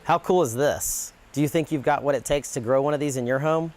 How cool is this? Do you think you've got what it takes to grow one of these in your home?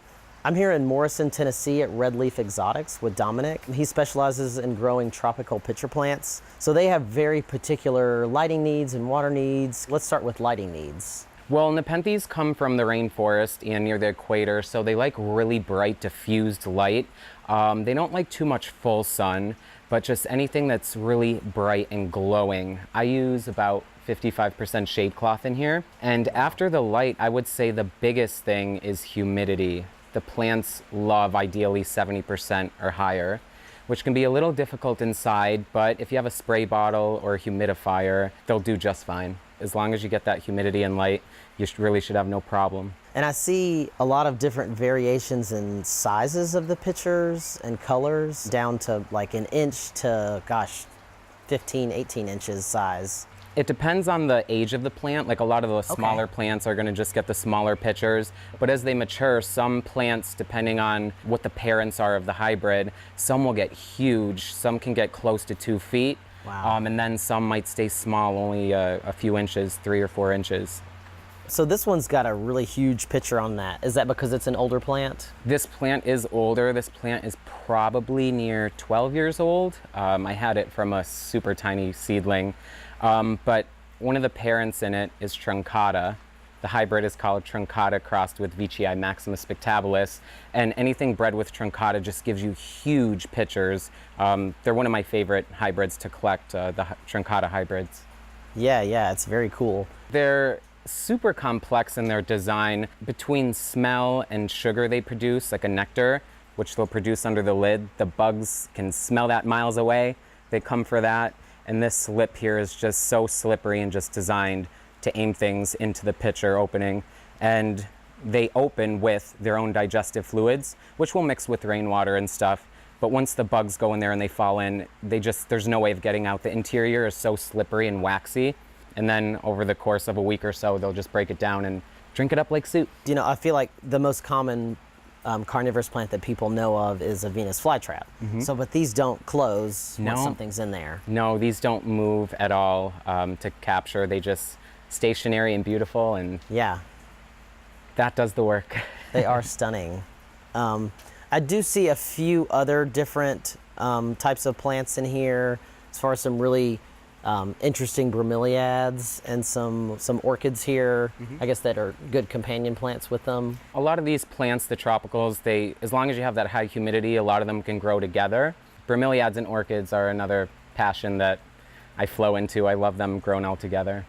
I'm here in Morrison, Tennessee at Red Leaf Exotics with Dominic. He specializes in growing tropical pitcher plants. So they have very particular lighting needs and water needs. Let's start with lighting needs. Well, Nepenthes come from the rainforest and near the equator, so they like really bright, diffused light. They don't like too much full sun, but just anything that's really bright and glowing. I use about 55% shade cloth in here. And after the light, I would say the biggest thing is humidity. The plants love ideally 70% or higher, which can be a little difficult inside, but if you have a spray bottle or a humidifier, they'll do just fine. As long as you get that humidity and light, you really should have no problem. And I see a lot of different variations in sizes of the pitchers and colors, down to like an inch to, gosh, 15, 18 inches size. It depends on the age of the plant. Like a lot of the smaller plants are going to just get the smaller pitchers. But as they mature, some plants, depending on what the parents are of the hybrid, some will get huge. Some can get close to 2 feet. Wow. And then some might stay small, only a few inches, 3 or 4 inches. So this one's got a really huge pitcher on that. Is that because it's an older plant? This plant is older. This plant is probably near 12 years old. I had it from a super tiny seedling. But one of the parents in it is Truncata. The hybrid is called Truncata crossed with Veitchii maximus spectabilis. And anything bred with Truncata just gives you huge pitchers. They're one of my favorite hybrids to collect, the Truncata hybrids. Yeah, it's very cool. They're super complex in their design. Between smell and sugar they produce, like a nectar, which they'll produce under the lid. The bugs can smell that miles away. They come for that. And this lip here is just so slippery and just designed to aim things into the pitcher opening. And they open with their own digestive fluids, which will mix with rainwater and stuff. But once the bugs go in there and they fall in, there's no way of getting out. The interior is so slippery and waxy. And then over the course of a week or so, they'll just break it down and drink it up like soup. You know, I feel like the most common carnivorous plant that people know of is a Venus flytrap. So, but these don't close once something's in there. No, these don't move at all to capture. They just stationary and beautiful, and yeah, that does the work. They are stunning. I do see a few other different types of plants in here, as far as some really interesting bromeliads and some orchids here, I guess, that are good companion plants with them. A lot of these plants, the tropicals, as long as you have that high humidity, a lot of them can grow together. Bromeliads and orchids are another passion that I flow into. I love them grown all together.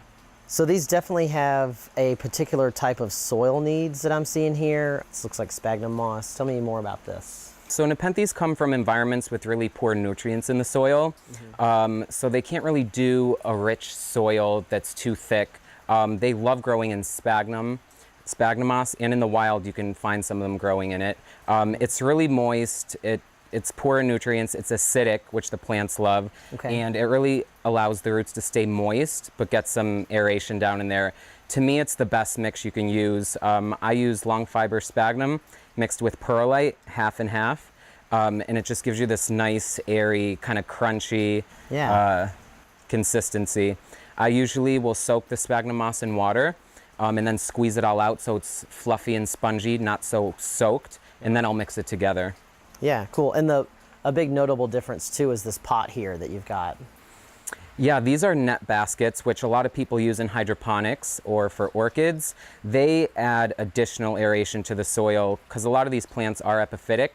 So these definitely have a particular type of soil needs that I'm seeing here. This looks like sphagnum moss. Tell me more about this. So Nepenthes come from environments with really poor nutrients in the soil. So they can't really do a rich soil that's too thick. They love growing in sphagnum moss, and in the wild you can find some of them growing in it. It's really moist. It's poor in nutrients. It's acidic, which the plants love. And it really allows the roots to stay moist, but get some aeration down in there. To me, it's the best mix you can use. I use long fiber sphagnum mixed with perlite, half and half. And it just gives you this nice, airy, kind of crunchy consistency. I usually will soak the sphagnum moss in water and then squeeze it all out so it's fluffy and spongy, not so soaked, and then I'll mix it together. Yeah, cool. And a big notable difference too is this pot here that you've got. Yeah, these are net baskets, which a lot of people use in hydroponics or for orchids. They add additional aeration to the soil because a lot of these plants are epiphytic,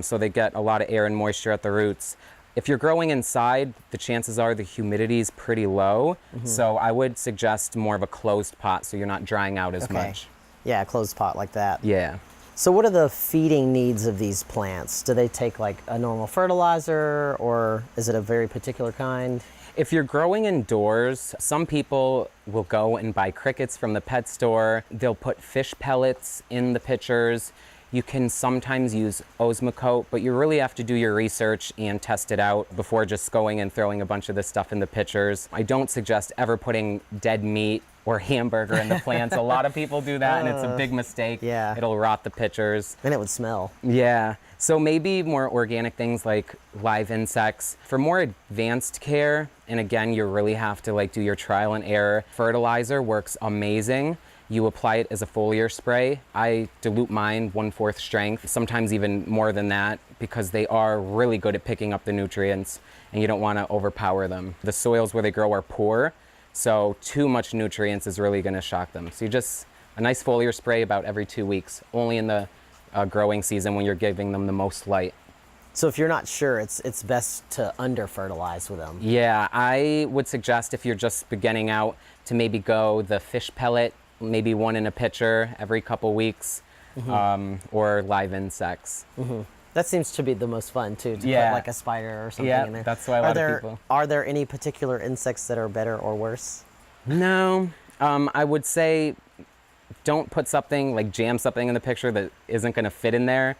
so they get a lot of air and moisture at the roots. If you're growing inside, the chances are the humidity is pretty low, so I would suggest more of a closed pot so you're not drying out as much. Yeah, a closed pot like that. Yeah. So what are the feeding needs of these plants? Do they take like a normal fertilizer, or is it a very particular kind? If you're growing indoors, some people will go and buy crickets from the pet store. They'll put fish pellets in the pitchers. You can sometimes use Osmocote, but you really have to do your research and test it out before just going and throwing a bunch of this stuff in the pitchers. I don't suggest ever putting dead meat or hamburger in the plants. A lot of people do that, and it's a big mistake. Yeah. It'll rot the pitchers. And it would smell. Yeah. So maybe more organic things like live insects. For more advanced care, and again, you really have to like do your trial and error, fertilizer works amazing. You apply it as a foliar spray. I dilute mine 1/4 strength, sometimes even more than that, because they are really good at picking up the nutrients, and you don't want to overpower them. The soils where they grow are poor, so too much nutrients is really going to shock them. So you just, a nice foliar spray about every 2 weeks, only in the growing season when you're giving them the most light. So if you're not sure, it's best to under-fertilize with them. Yeah, I would suggest if you're just beginning out to maybe go the fish pellet, maybe one in a pitcher every couple weeks, or live insects. That seems to be the most fun too, to put like a spider or something Yeah, in there. that's why a lot of people. Are there any particular insects that are better or worse? No, I would say don't put something, like jam something in the picture that isn't going to fit in there.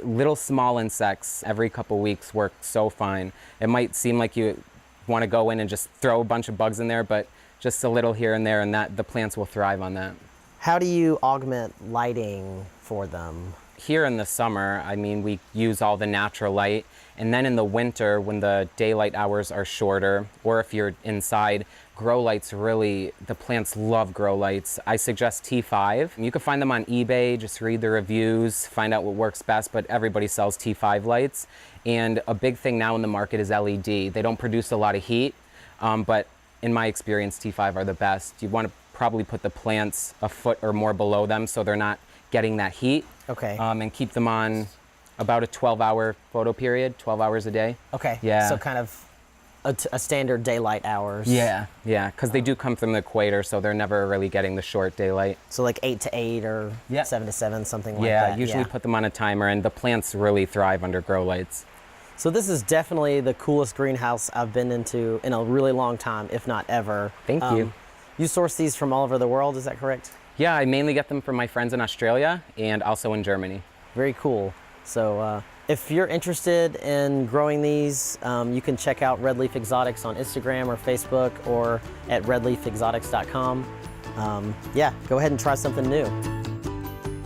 Little small insects every couple weeks work so fine. It might seem like you want to go in and just throw a bunch of bugs in there, but just a little here and there, and that the plants will thrive on that. How do you augment lighting for them? Here in the summer, I mean, we use all the natural light, and then in the winter, when the daylight hours are shorter, or if you're inside, grow lights really, the plants love grow lights. I suggest T5. You can find them on eBay, just read the reviews, find out what works best, but everybody sells T5 lights. And a big thing now in the market is LED. They don't produce a lot of heat, but in my experience, T5 are the best. You want to probably put the plants a foot or more below them so they're not getting that heat. Okay. And keep them on about a 12-hour photo period, 12 hours a day. Okay. Yeah. So kind of a standard daylight hours. Yeah, because they do come from the equator, so they're never really getting the short daylight. So like 8 to 8 or 7 to 7, something like that. Yeah, usually put them on a timer, and the plants really thrive under grow lights. So this is definitely the coolest greenhouse I've been into in a really long time, if not ever. Thank you. You source these from all over the world, is that correct? Yeah, I mainly get them from my friends in Australia and also in Germany. Very cool. So if you're interested in growing these, you can check out Red Leaf Exotics on Instagram or Facebook, or at redleafexotics.com. Yeah, go ahead and try something new.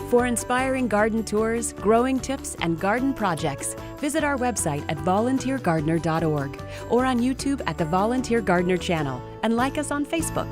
For inspiring garden tours, growing tips, and garden projects, visit our website at volunteergardener.org or on YouTube at the Volunteer Gardener channel, and like us on Facebook.